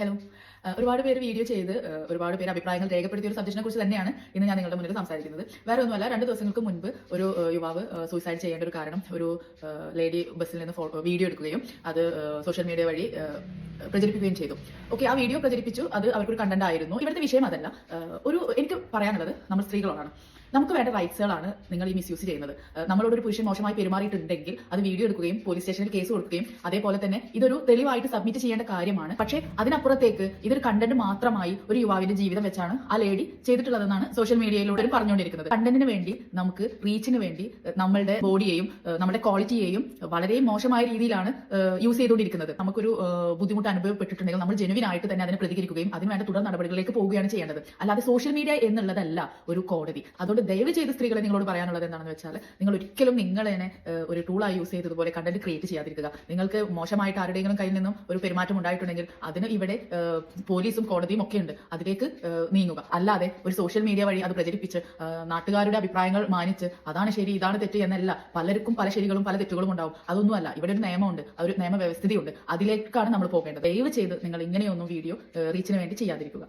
Hello. ഒരുപാട് പേര് video ചെയ്ത് ഒരുപാട് പേര് അഭിപ്രായങ്ങൾ രേഖപ്പെടുത്തിയ ഒരു സബ്ജക്റ്റിനെ കുറിച്ച് തന്നെയാണ് ഇന്ന് ഞാൻ നിങ്ങളുടെ മുന്നിൽ സംസാരിക്കുന്നത്. വേറെ ഒന്നുമല്ല, 2 ദിവസങ്ങൾക്ക് മുൻപ് ഒരു യുവാവ് സൂയിസൈഡ് ചെയ്യേണ്ട ഒരു കാരണം ഒരു ലേഡി ബസ്സിൽ നിന്ന് വീഡിയോ എടുക്കുകയും അത് സോഷ്യൽ മീഡിയ വഴി പ്രചരിപ്പിക്കുകയും ചെയ്തു. ഓക്കെ, ആ വീഡിയോ പ്രചരിപ്പിച്ചു, അത് അവർക്കൊരു കണ്ടന്റ് ആയിരുന്നു. ഇവിടുത്തെ വിഷയം അതല്ല. എനിക്ക് പറയാനുള്ളത് നമ്മൾ സ്ത്രീകളോടാണ്. നമുക്ക് വേണ്ട റൈറ്റ്സുകളാണ് നിങ്ങൾ ഈ മിസ്യൂസ് ചെയ്യുന്നത്. നമ്മളോട് ഒരു പുരുഷൻ മോശമായി പെരുമാറിയിട്ടുണ്ടെങ്കിൽ അത് വീഡിയോ എടുക്കുകയും പോലീസ് സ്റ്റേഷനിൽ കേസ് കൊടുക്കുകയും അതേപോലെ തന്നെ ഇതൊരു തെളിവായിട്ട് സബ്മിറ്റ് ചെയ്യേണ്ട കാര്യമാണ്. പക്ഷേ അതിനപ്പുറത്തേക്ക് ഇതൊരു കണ്ടന്റ് മാത്രമായി ഒരു യുവാവിന്റെ ജീവിതം വെച്ചാണ് ആ ലേഡി ചെയ്തിട്ടുള്ളതെന്നാണ് സോഷ്യൽ മീഡിയയിലൂടെ പറഞ്ഞുകൊണ്ടിരിക്കുന്നത്. കണ്ടന്റിന് വേണ്ടി, നമുക്ക് റീച്ചിന് വേണ്ടി നമ്മളുടെ ബോഡിയെയും നമ്മുടെ ക്വാളിറ്റിയെയും വളരെ മോശമായ രീതിയിലാണ് യൂസ് ചെയ്തുകൊണ്ടിരിക്കുന്നത്. നമുക്കൊരു ബുദ്ധിമുട്ട് അനുഭവപ്പെട്ടിട്ടുണ്ടെങ്കിൽ നമ്മൾ ജെനുവിൻ ആയിട്ട് തന്നെ അതിനെ പ്രതികരിക്കുകയും അതിനുവേണ്ട തുടർ നടപടികളിലേക്ക് പോവുകയാണ് ചെയ്യേണ്ടത്. അല്ലാതെ സോഷ്യൽ മീഡിയ എന്നുള്ളതല്ല ഒരു കോടതി. അതുകൊണ്ട് ദയവ് ചെയ്ത് സ്ത്രീകളെ നിങ്ങളോട് പറയാനുള്ളത് എന്താണെന്ന് വെച്ചാൽ, നിങ്ങൾ ഒരിക്കലും നിങ്ങളെ ഒരു ടൂളായി യൂസ് ചെയ്തതുപോലെ കണ്ടന്റ് ക്രിയേറ്റ് ചെയ്യാതിരിക്കുക. നിങ്ങൾക്ക് മോശമായിട്ട് ആരുടെയെങ്കിലും കയ്യിൽ നിന്നും ഒരു പെരുമാറ്റം ഉണ്ടായിട്ടുണ്ടെങ്കിൽ അതിന് ഇവിടെ പോലീസും കോടതിയും ഒക്കെ ഉണ്ട്, അതിലേക്ക് നീങ്ങുക. അല്ലാതെ ഒരു സോഷ്യൽ മീഡിയ വഴി അത് പ്രചരിപ്പിച്ച് നാട്ടുകാരുടെ അഭിപ്രായങ്ങൾ മാനിച്ച് അതാണ് ശരി ഇതാണ് തെറ്റ് എന്നല്ല. പലർക്കും പല ശരികളും പല തെറ്റുകളും ഉണ്ടാവും. അതൊന്നുമല്ല, ഇവിടെ ഒരു നിയമമുണ്ട്, ഒരു നിയമവ്യവസ്ഥയുണ്ട്, അതിലേക്കാണ് നമ്മൾ പോകേണ്ടത്. ദയവ് ചെയ്ത് നിങ്ങൾ ഇങ്ങനെയൊന്നും വീഡിയോ റീച്ചിന് വേണ്ടി ചെയ്യാതിരിക്കുക.